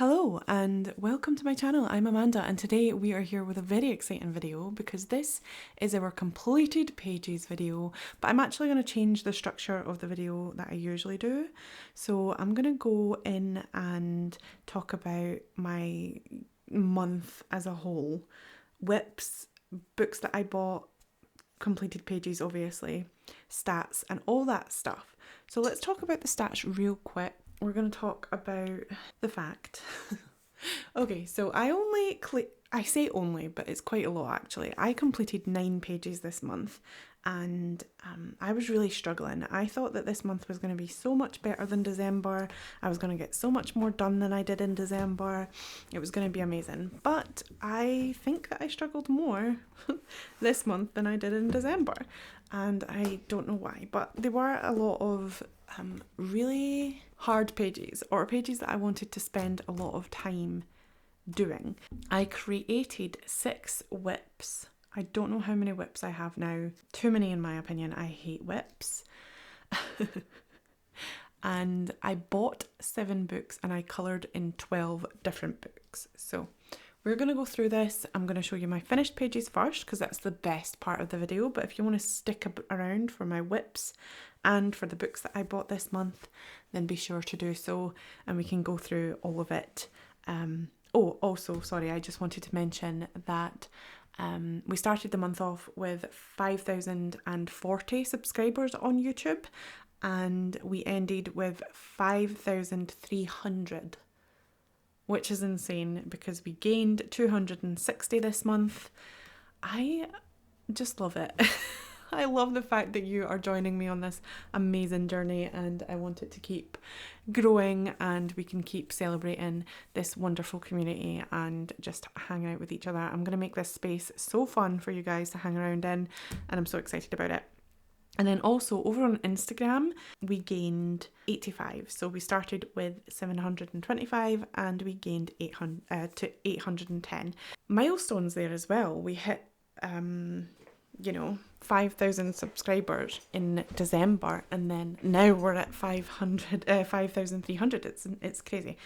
Hello and welcome to my channel. I'm Amanda and today we are here with a very exciting video because this is our completed pages video, but I'm actually going to change the structure of the video that I usually do. So I'm going to go in and talk about my month as a whole, whips, books that I bought, completed pages obviously, stats and all that stuff. So let's talk about the stats real quick. We're going to talk about the fact. Okay, so I say only, but it's quite a lot actually. I completed 9 pages this month and I was really struggling. I thought that this month was going to be so much better than December. I was going to get so much more done than I did in December. It was going to be amazing. But I think that I struggled more this month than I did in December. And I don't know why, but there were a lot of really hard pages, or pages that I wanted to spend a lot of time doing. I created 6 whips. I don't know how many whips I have now. Too many in my opinion. I hate whips. And I bought 7 books and I coloured in 12 different books. So we're going to go through this. I'm going to show you my finished pages first because that's the best part of the video. But if you want to stick around for my whips and for the books that I bought this month, then be sure to do so and we can go through all of it. Oh, also, sorry, I just wanted to mention that we started the month off with 5,040 subscribers on YouTube and we ended with 5,300. Which is insane because we gained 260 this month. I just love it. I love the fact that you are joining me on this amazing journey and I want it to keep growing and we can keep celebrating this wonderful community and just hang out with each other. I'm going to make this space so fun for you guys to hang around in and I'm so excited about it. And then also over on Instagram, we gained 85. So we started with 725 and we gained 810. Milestones there as well. We hit, 5,000 subscribers in December and then now we're at 5,300. It's crazy.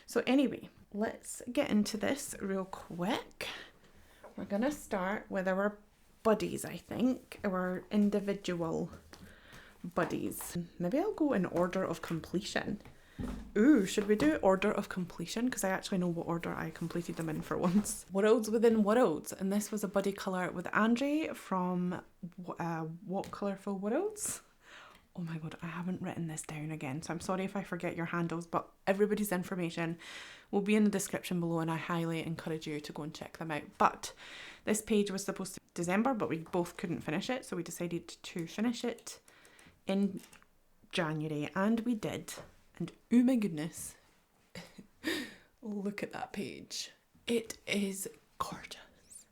So anyway, let's get into this real quick. We're going to start with our buddies, I think, our individual buddies. Maybe I'll go in order of completion. Ooh, should we do order of completion? Because I actually know what order I completed them in for once. Worlds within worlds, and this was a buddy colour with Andre from What Colourful Worlds. Oh my god, I haven't written this down again, so I'm sorry if I forget your handles, but everybody's information will be in the description below and I highly encourage you to go and check them out. But this page was supposed to be December, but we both couldn't finish it, so we decided to finish it in January, and we did. And oh my goodness, look at that page. It is gorgeous.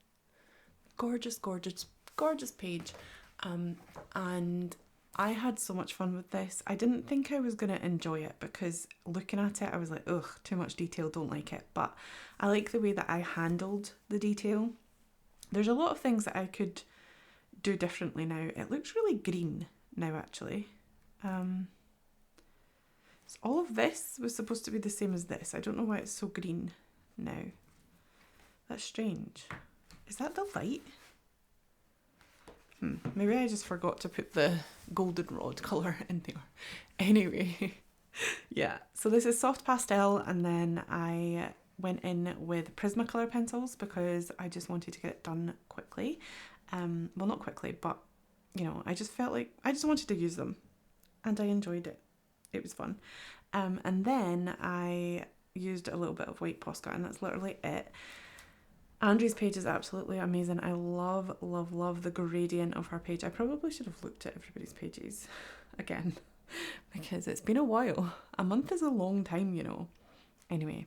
Gorgeous, gorgeous, gorgeous page. And I had so much fun with this. I didn't think I was going to enjoy it because looking at it, I was like, ugh, too much detail, don't like it. But I like the way that I handled the detail. There's a lot of things that I could do differently now. It looks really green now, actually. So all of this was supposed to be the same as this. I don't know why it's so green now. That's strange. Is that the light? Maybe I just forgot to put the goldenrod colour in there. Anyway, yeah. So this is soft pastel and then I went in with Prismacolor pencils because I just wanted to get it done quickly. Well, not quickly, but, I just felt like I just wanted to use them and I enjoyed it. It was fun. And then I used a little bit of white Posca and that's literally it. Andre's page is absolutely amazing. I love, love, love the gradient of her page. I probably should have looked at everybody's pages again because it's been a while. A month is a long time, Anyway,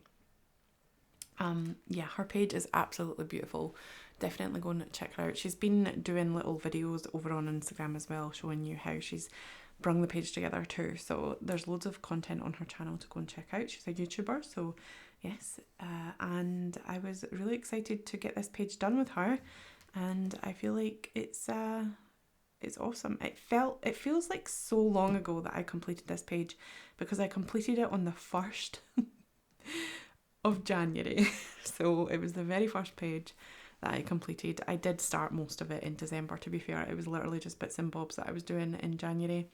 yeah, her page is absolutely beautiful. Definitely go and check her out. She's been doing little videos over on Instagram as well, showing you how she's brung the page together too. So there's loads of content on her channel to go and check out. She's a YouTuber, so yes. And I was really excited to get this page done with her, and I feel like it's awesome. It feels like so long ago that I completed this page because I completed it on the 1st of January. So it was the very first page that I completed. I did start most of it in December, to be fair. It was literally just bits and bobs that I was doing in January.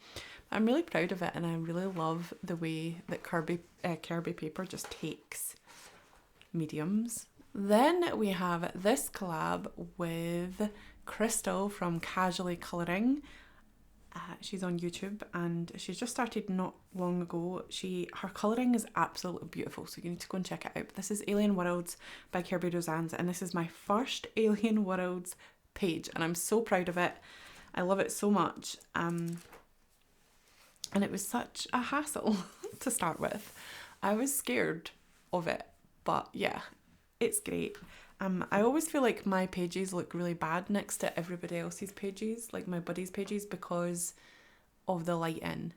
I'm really proud of it, and I really love the way that Kerby paper just takes mediums. Then we have this collab with Crystal from Casually Colouring. She's on YouTube and she's just started not long ago. Her colouring is absolutely beautiful, so you need to go and check it out. This is Alien Worlds by Kerby Rosanes, and this is my first Alien Worlds page, and I'm so proud of it. I love it so much. And it was such a hassle to start with. I was scared of it, but yeah, it's great. I always feel like my pages look really bad next to everybody else's pages, like my buddies' pages, because of the lighting.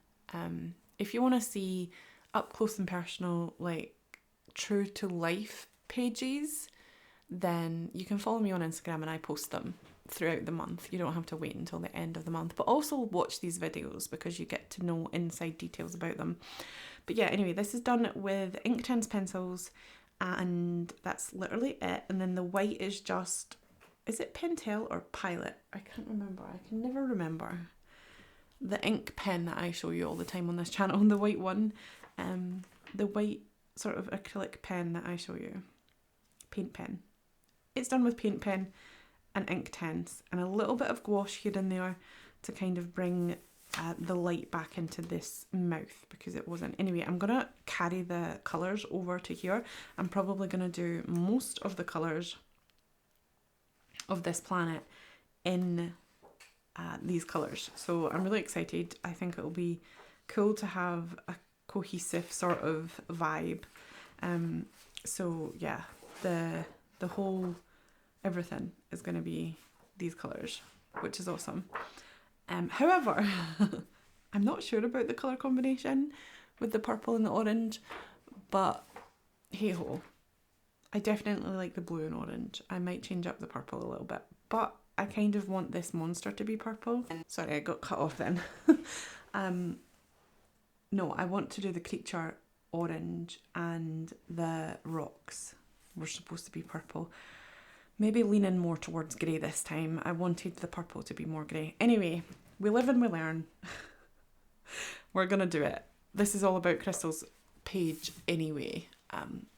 If you want to see up close and personal, like true to life pages, then you can follow me on Instagram and I post them throughout the month. You don't have to wait until the end of the month, but also watch these videos because you get to know inside details about them. But yeah, anyway, this is done with Inktense pencils, and that's literally it. And then the white is just, is it Pentel or Pilot? I can't remember. I can never remember. The ink pen that I show you all the time on this channel, the white one, the white sort of acrylic pen that I show you, paint pen. It's done with paint pen and Inktense and a little bit of gouache here and there to kind of bring the light back into this mouth because it wasn't. Anyway, I'm going to carry the colours over to here. I'm probably going to do most of the colours of this planet in these colours. So I'm really excited. I think it'll be cool to have a cohesive sort of vibe. So yeah, the whole everything is going to be these colours, which is awesome. However, I'm not sure about the colour combination with the purple and the orange, but hey ho, I definitely like the blue and orange. I might change up the purple a little bit, but I kind of want this monster to be purple. Sorry, I got cut off then. No, I want to do the creature orange and the rocks were supposed to be purple. Maybe leaning more towards grey this time. I wanted the purple to be more grey. Anyway, we live and we learn. We're going to do it. This is all about Crystal's page anyway.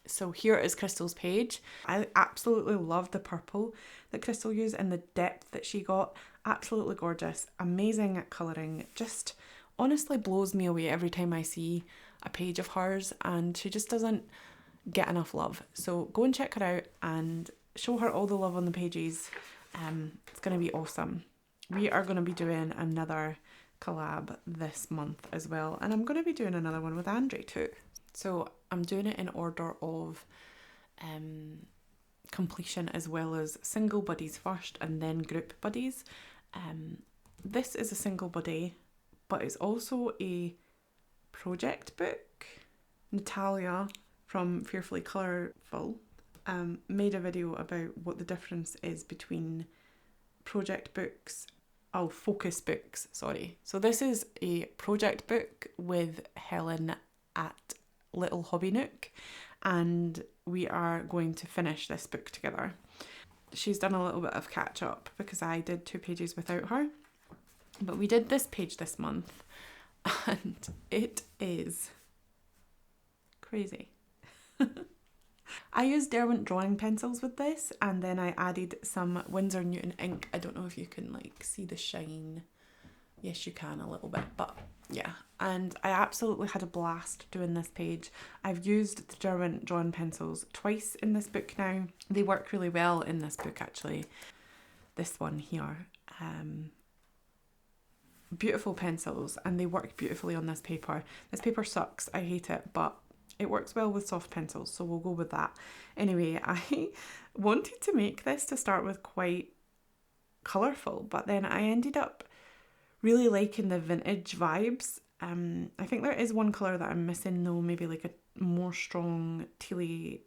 So here is Crystal's page. I absolutely love the purple that Crystal used and the depth that she got. Absolutely gorgeous. Amazing at colouring. Just honestly blows me away every time I see a page of hers, and she just doesn't get enough love. So go and check her out and show her all the love on the pages. It's going to be awesome. We are going to be doing another collab this month as well, and I'm going to be doing another one with Andre too. So I'm doing it in order of completion, as well as single buddies first and then group buddies. This is a single buddy, but it's also a project book. Natalia from Fearfully Colourful made a video about what the difference is between project books, focus books, sorry. So this is a project book with Helen at Little Hobby Nook, and we are going to finish this book together. She's done a little bit of catch up because I did 2 pages without her, but we did this page this month and it is crazy. I used Derwent drawing pencils with this, and then I added some Winsor Newton ink. I don't know if you can like see the shine. Yes, you can a little bit, but yeah. And I absolutely had a blast doing this page. I've used the Derwent drawing pencils twice in this book now. They work really well in this book actually. This one here. Beautiful pencils, and they work beautifully on this paper. This paper sucks, I hate it, but it works well with soft pencils, so we'll go with that. Anyway, I wanted to make this to start with quite colourful, but then I ended up really liking the vintage vibes. I think there is one colour that I'm missing though, maybe like a more strong tealy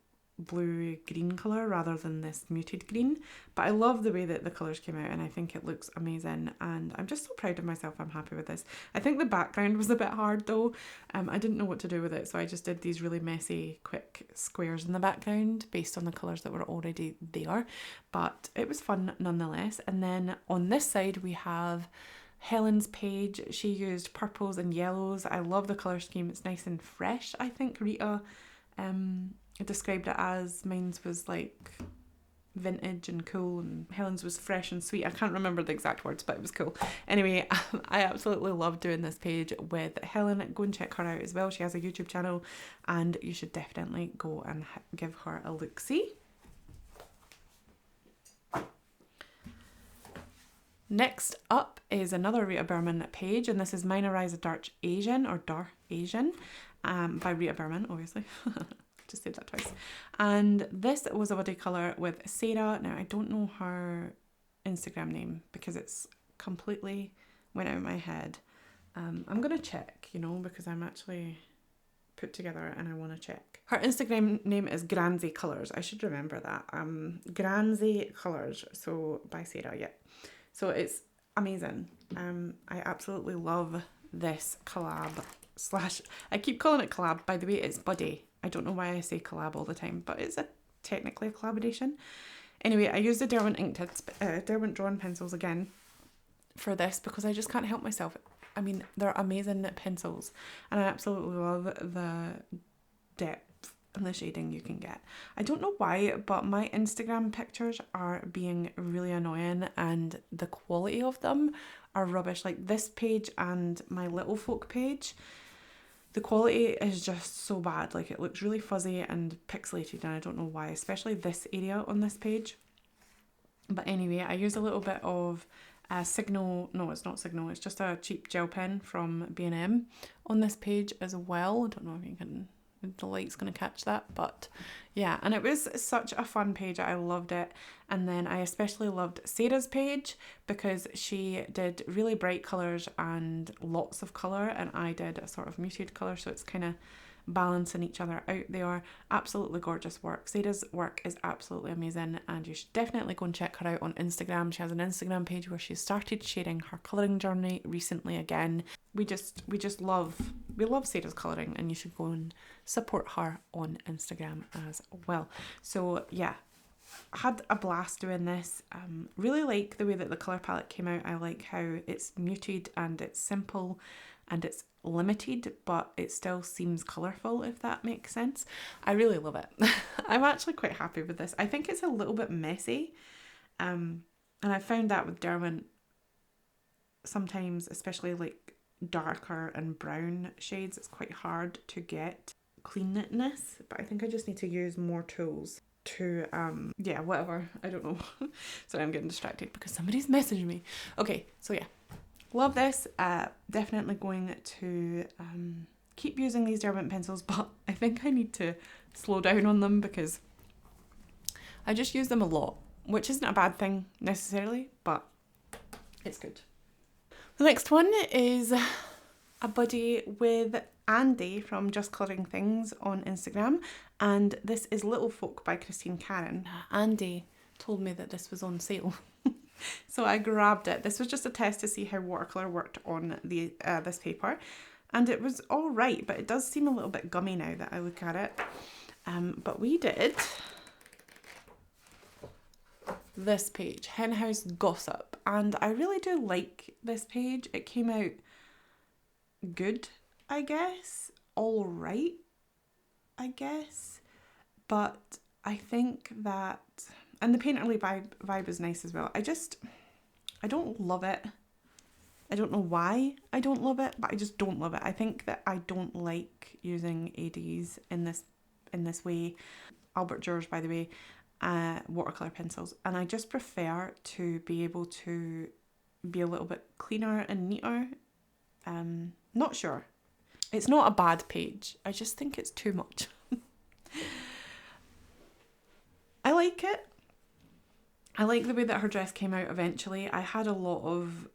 blue green colour rather than this muted green, but I love the way that the colours came out and I think it looks amazing, and I'm just so proud of myself. I'm happy with this. I think the background was a bit hard though. I didn't know what to do with it, so I just did these really messy quick squares in the background based on the colours that were already there, but it was fun nonetheless. And then on this side we have Helen's page. She used purples and yellows. I love the colour scheme, it's nice and fresh. I think Rita described it as mine's was like vintage and cool, and Helen's was fresh and sweet. I can't remember the exact words, but it was cool. Anyway, I absolutely love doing this page with Helen. Go and check her out as well. She has a YouTube channel and you should definitely go and give her a look-see. Next up is another Rita Berman page, and this is Minorize a Dark Asian, or Dark Asian, by Rita Berman, obviously. Just said that twice. And this was a watercolour with Sarah. Now, I don't know her Instagram name because it's completely went out of my head. I'm going to check, you know, because I'm actually put together and I want to check. Her Instagram name is ALLJColours. I should remember that. ALLJColours. So by Sarah, yeah. So it's amazing. I absolutely love this collab slash, I keep calling it collab, by the way, it's buddy. I don't know why I say collab all the time, but it's technically a collaboration. Anyway, I used the Derwent ink tips, Derwent drawing pencils again for this because I just can't help myself. I mean, they're amazing pencils and I absolutely love the depth and the shading you can get. I don't know why, but my Instagram pictures are being really annoying and the quality of them are rubbish. Like this page and my Little Folk page, the quality is just so bad. Like it looks really fuzzy and pixelated and I don't know why, especially this area on this page. But anyway, I use a little bit of Signal, no it's not Signal, it's just a cheap gel pen from B&M on this page as well. I don't know if you can, the light's going to catch that, but yeah, and it was such a fun page. I loved it. And then I especially loved Sarah's page because she did really bright colours and lots of colour, and I did a sort of muted colour, so it's kind of balancing each other out. They are absolutely gorgeous work. Sarah's work is absolutely amazing and you should definitely go and check her out on Instagram. She has an Instagram page where she started sharing her colouring journey recently again. We love Sarah's colouring and you should go and support her on Instagram as well. So yeah, I had a blast doing this. Really like the way that the colour palette came out. I like how it's muted and it's simple and it's limited, but it still seems colourful, if that makes sense. I really love it. I'm actually quite happy with this. I think it's a little bit messy, and I found that with Derwent sometimes, especially like darker and brown shades, it's quite hard to get cleanness, but I think I just need to use more tools to yeah, whatever, I don't know. Sorry, I'm getting distracted because somebody's messaging me. Okay, so yeah, love this. Definitely going to keep using these Derwent pencils, but I think I need to slow down on them because I just use them a lot, which isn't a bad thing necessarily, but it's good. The next one is a buddy with Andy from Just Colouring Things on Instagram, and this is Little Folk by Karron. Andy told me that this was on sale. So I grabbed it. This was just a test to see how watercolour worked on the this paper, and it was all right, but it does seem a little bit gummy now that I look at it. But we did this page, Hen House Gossip, and I really do like this page. It came out good, I guess, all right, I guess, but I think that, and the painterly vibe is nice as well. I don't love it. I don't know why I don't love it, but I just don't love it. I think that I don't like using ADs in this way. ALLJArt, by the way, watercolour pencils, and I just prefer to be able to be a little bit cleaner and neater. Not sure. It's not a bad page. I just think it's too much. I like it. I like the way that her dress came out eventually. I had a lot of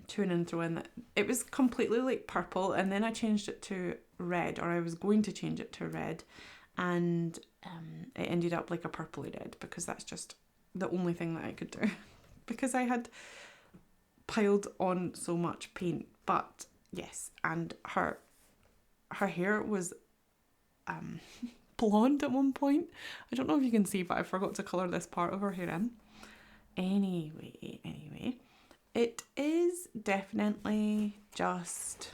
to and fro in. It was completely like purple, and then I changed it to red, or I was going to change it to red, and it ended up like a purpley red because that's just the only thing that I could do because I had piled on so much paint. But yes, and her hair was blonde at one point. I don't know if you can see, but I forgot to colour this part of her hair in. Anyway, it is definitely just,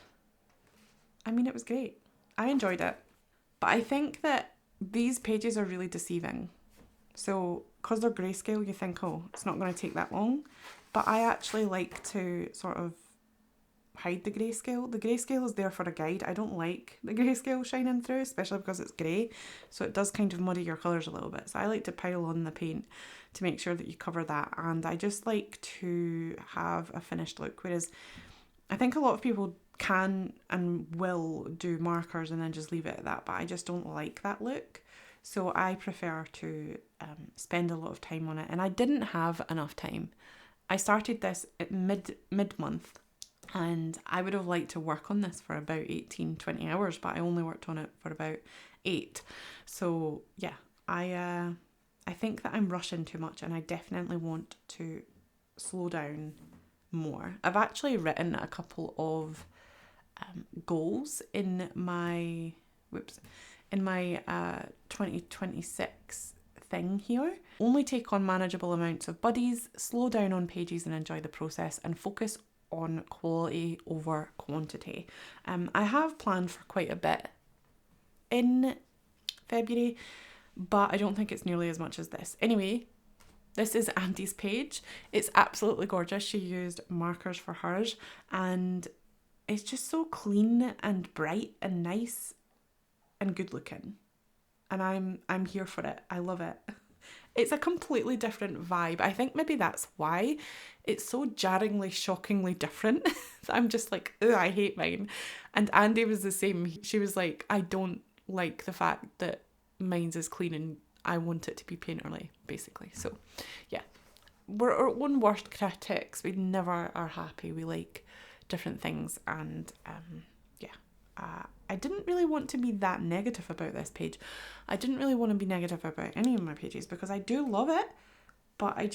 I mean, it was great. I enjoyed it. But I think that these pages are really deceiving. So, because they're grayscale, you think, oh, it's not going to take that long. But I actually like to sort of hide the grayscale. The grayscale is there for a guide. I don't like the grayscale shining through, especially because it's grey. So it does kind of muddy your colours a little bit. So I like to pile on the paint to make sure that you cover that. And I just like to have a finished look. Whereas I think a lot of people can and will do markers and then just leave it at that. But I just don't like that look. So I prefer to spend a lot of time on it. And I didn't have enough time. I started this at mid-month. And I would have liked to work on this for about 18-20 hours, but I only worked on it for about 8. So yeah, I think that I'm rushing too much and I definitely want to slow down more. I've actually written a couple of goals in my 2026 thing here. Only take on manageable amounts of buddies, slow down on pages and enjoy the process, and focus on quality over quantity. I have planned for quite a bit in February, but I don't think it's nearly as much as this. Anyway, this is Andy's page. It's absolutely gorgeous. She used markers for hers and it's just so clean and bright and nice and good looking. And I'm here for it. I love it. It's a completely different vibe. I think maybe that's why it's so jarringly, shockingly different. I'm just like, ugh, I hate mine. And Andy was the same. She was like, I don't like the fact that mine's is clean and I want it to be painterly, basically. So yeah, we're our own worst critics. We never are happy. We like different things. And I didn't really want to be that negative about this page. I didn't really want to be negative about any of my pages because I do love it, but I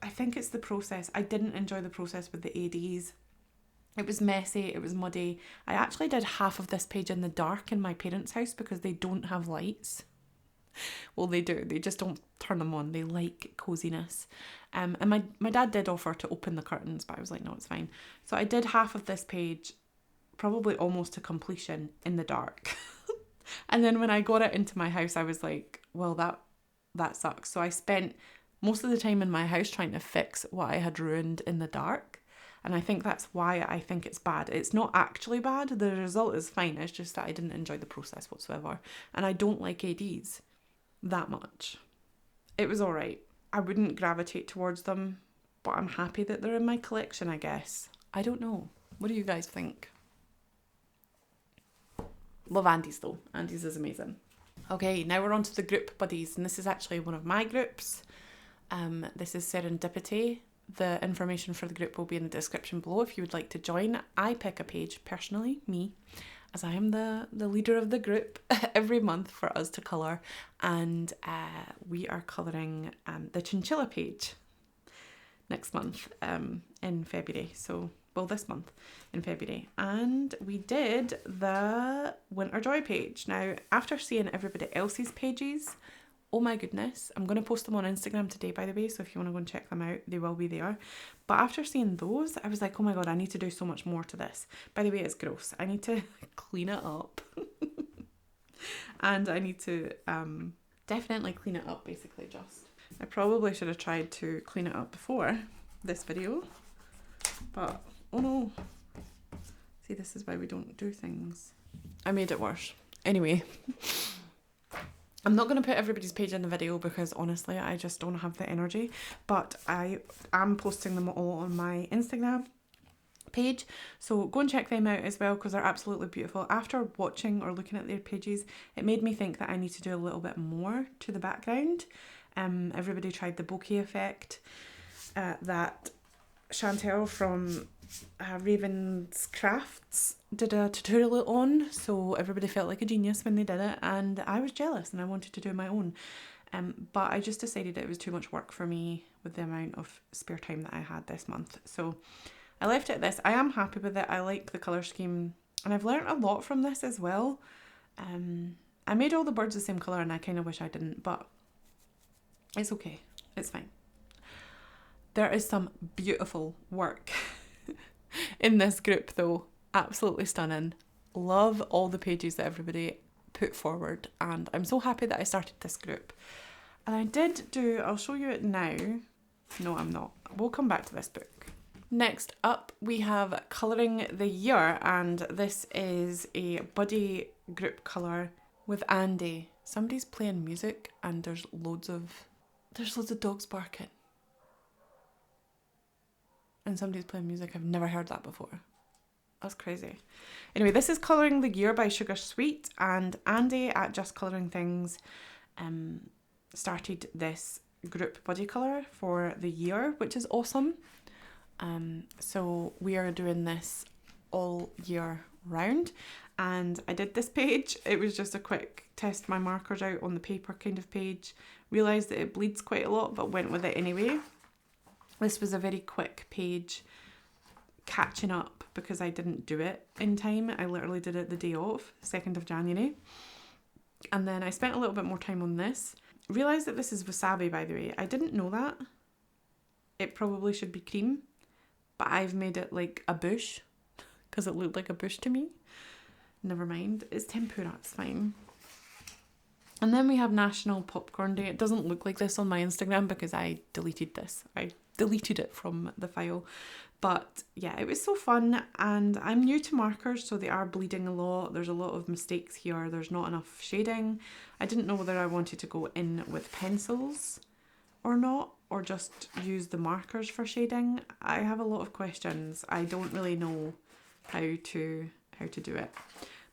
think it's the process. I didn't enjoy the process with the ADs. It was messy, it was muddy. I actually did half of this page in the dark in my parents' house because they don't have lights. Well, they do. They just don't turn them on. They like coziness. And my dad did offer to open the curtains, but I was like, no, it's fine. So I did half of this page probably almost to completion in the dark. And then when I got it into my house, I was like, well, that sucks. So I spent most of the time in my house trying to fix what I had ruined in the dark. And I think that's why I think it's bad. It's not actually bad. The result is fine. It's just that I didn't enjoy the process whatsoever. And I don't like ADs that much. It was all right. I wouldn't gravitate towards them, but I'm happy that they're in my collection, I guess. I don't know. What do you guys think? Love Andy's though. Andy's is amazing. Okay, now we're on to the group buddies, and this is actually one of my groups. This is Serendipity. The information for the group will be in the description below if you would like to join. I pick a page, personally, me, as I am the leader of the group, every month for us to colour, and we are colouring the chinchilla page next month in February. So, well, this month in February. And we did the Winter Joy page. Now, after seeing everybody else's pages, oh my goodness, I'm going to post them on Instagram today, by the way, so if you want to go and check them out, they will be there. But after seeing those, I was like, oh my god, I need to do so much more to this. By the way, it's gross. I need to clean it up. And I need to definitely clean it up, basically, just. I probably should have tried to clean it up before this video, but oh no. See, this is why we don't do things. I made it worse. Anyway. I'm not going to put everybody's page in the video because honestly I just don't have the energy, but I am posting them all on my Instagram page, so go and check them out as well because they're absolutely beautiful. After watching or looking at their pages, it made me think that I need to do a little bit more to the background. Everybody tried the bokeh effect that Chantel from Raven's Crafts did a tutorial on, so everybody felt like a genius when they did it, and I was jealous and I wanted to do my own. But I just decided it was too much work for me with the amount of spare time that I had this month. So I left it at this. I am happy with it. I like the colour scheme, and I've learnt a lot from this as well. I made all the birds the same colour and I kind of wish I didn't, but it's okay. It's fine. There is some beautiful work in this group though. Absolutely stunning. Love all the pages that everybody put forward, and I'm so happy that I started this group. And I did do, I'll show you it now. No, I'm not. We'll come back to this book. Next up, we have Colouring the Year, and this is a buddy group colour with Andy. Somebody's playing music and there's loads of dogs barking. And somebody's playing music. I've never heard that before. That's crazy. Anyway, this is Colouring the Year by Sugah Sweet, and Andy at Just Colouring Things started this group buddy colour for the year, which is awesome. So we are doing this all year round, and I did this page. It was just a quick test my markers out on the paper kind of page. Realised that it bleeds quite a lot, but went with it anyway. This was a very quick page, catching up because I didn't do it in time. I literally did it the day of, 2nd of January. And then I spent a little bit more time on this. Realised that this is wasabi, by the way. I didn't know that. It probably should be cream, but I've made it like a bush because it looked like a bush to me. Never mind. It's tempura, it's fine. And then we have National Popcorn Day. It doesn't look like this on my Instagram because I deleted this. I deleted it from the file. But yeah, it was so fun, and I'm new to markers, so they are bleeding a lot. There's a lot of mistakes here. There's not enough shading. I didn't know whether I wanted to go in with pencils or not, or just use the markers for shading. I have a lot of questions. I don't really know how to do it.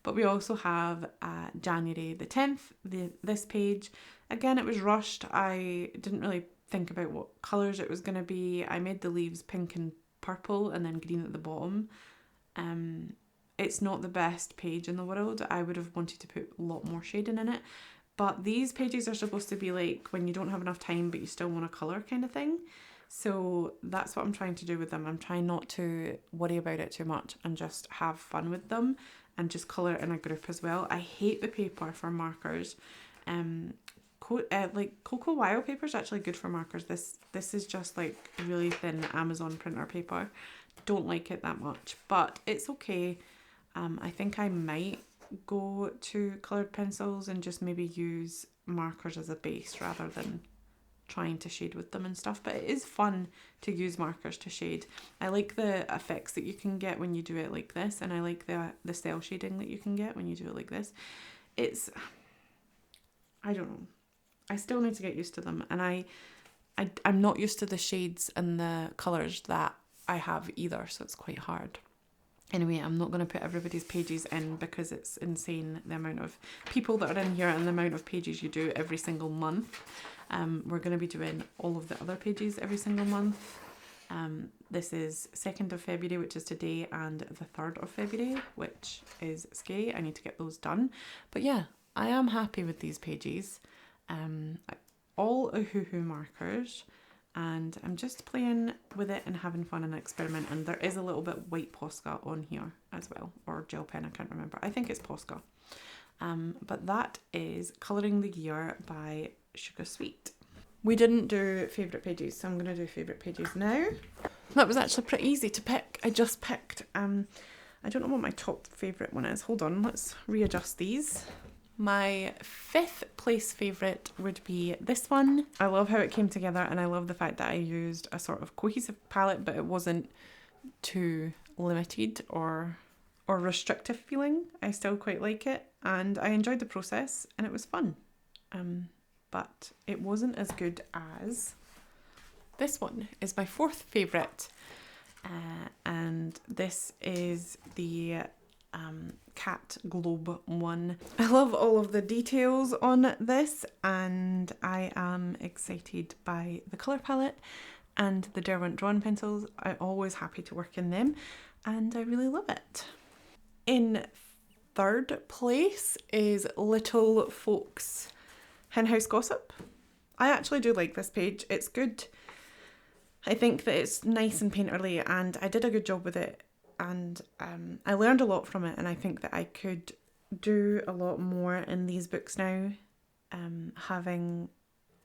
But we also have January the 10th, this page. Again, it was rushed. I didn't really think about what colours it was going to be. I made the leaves pink and purple and then green at the bottom. It's not the best page in the world. I would have wanted to put a lot more shading in it. But these pages are supposed to be like when you don't have enough time but you still want a colour kind of thing. So that's what I'm trying to do with them. I'm trying not to worry about it too much and just have fun with them and just colour in a group as well. I hate the paper for markers. Like Cocoa Wild paper is actually good for markers. This is just like really thin Amazon printer paper. Don't like it that much, but it's okay. I think I might go to coloured pencils and just maybe use markers as a base rather than trying to shade with them and stuff. But it is fun to use markers to shade. I like the effects that you can get when you do it like this, and I like the cell shading that you can get when you do it like this. I don't know. I still need to get used to them, and I'm not used to the shades and the colours that I have either, so it's quite hard. Anyway, I'm not going to put everybody's pages in because it's insane the amount of people that are in here and the amount of pages you do every single month. We're going to be doing all of the other pages every single month. This is 2nd of February, which is today, and the 3rd of February, which is scary. I need to get those done. But yeah, I am happy with these pages. All Ohuhu markers, and I'm just playing with it and having fun and experiment. And there is a little bit white Posca on here as well, or gel pen, I can't remember. I think it's Posca. But that is Colouring the Year by Sugah Sweet. We didn't do favourite pages, so I'm going to do favourite pages now. That was actually pretty easy to pick. I just picked, I don't know what my top favourite one is. Hold on, let's readjust these. My 5th place favourite would be this one. I love how it came together, and I love the fact that I used a sort of cohesive palette, but it wasn't too limited or restrictive feeling. I still quite like it, and I enjoyed the process, and it was fun. But it wasn't as good as this one. Is my 4th favourite, and this is the Cat Globe one. I love all of the details on this, and I am excited by the colour palette and the Derwent Drawn pencils. I'm always happy to work in them and I really love it. In third place is Little Folks Hen House Gossip. I actually do like this page. It's good. I think that it's nice and painterly and I did a good job with it, and I learned a lot from it, and I think that I could do a lot more in these books now, having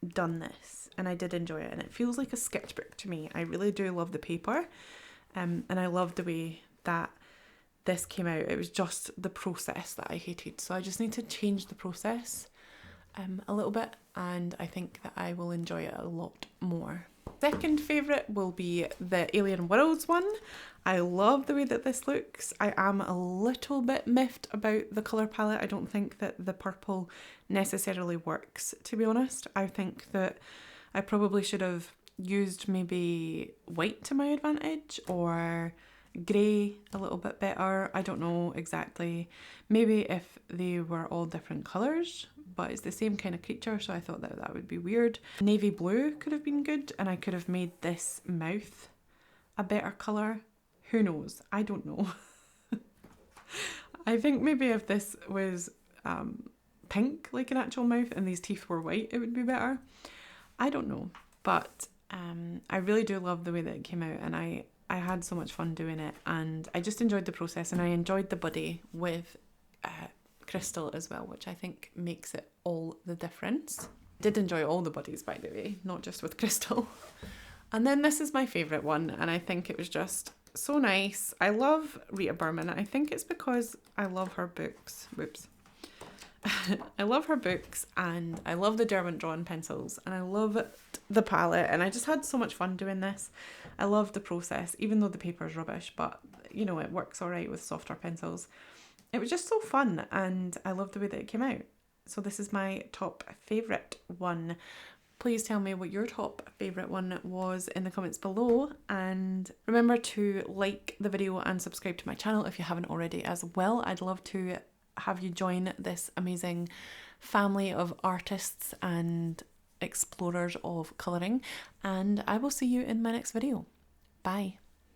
done this, and I did enjoy it, and it feels like a sketchbook to me. I really do love the paper, and I love the way that this came out. It was just the process that I hated, so I just need to change the process a little bit, and I think that I will enjoy it a lot more. Second favourite will be the Alien Worlds one. I love the way that this looks. I am a little bit miffed about the colour palette. I don't think that the purple necessarily works, to be honest. I think that I probably should have used maybe white to my advantage, or grey a little bit better. I don't know exactly. Maybe if they were all different colours, but it's the same kind of creature, so I thought that that would be weird. Navy blue could have been good, and I could have made this mouth a better colour. Who knows? I don't know. I think maybe if this was pink, like an actual mouth, and these teeth were white, it would be better. I don't know, but I really do love the way that it came out, and I had so much fun doing it, and I just enjoyed the process, and I enjoyed the buddy with Crystal as well, which I think makes it all the difference. Did enjoy all the buddies, by the way, not just with Crystal. And then this is my favourite one, and I think it was just so nice. I love Rita Berman. I think it's because I love her books. Whoops. I love her books, and I love the Derwent Drawn pencils, and I love the palette, and I just had so much fun doing this. I love the process, even though the paper is rubbish, but you know, it works alright with softer pencils. It was just so fun, and I love the way that it came out. So this is my top favourite one. Please tell me what your top favourite one was in the comments below, and remember to like the video and subscribe to my channel if you haven't already as well. I'd love to have you join this amazing family of artists and explorers of colouring, and I will see you in my next video. Bye.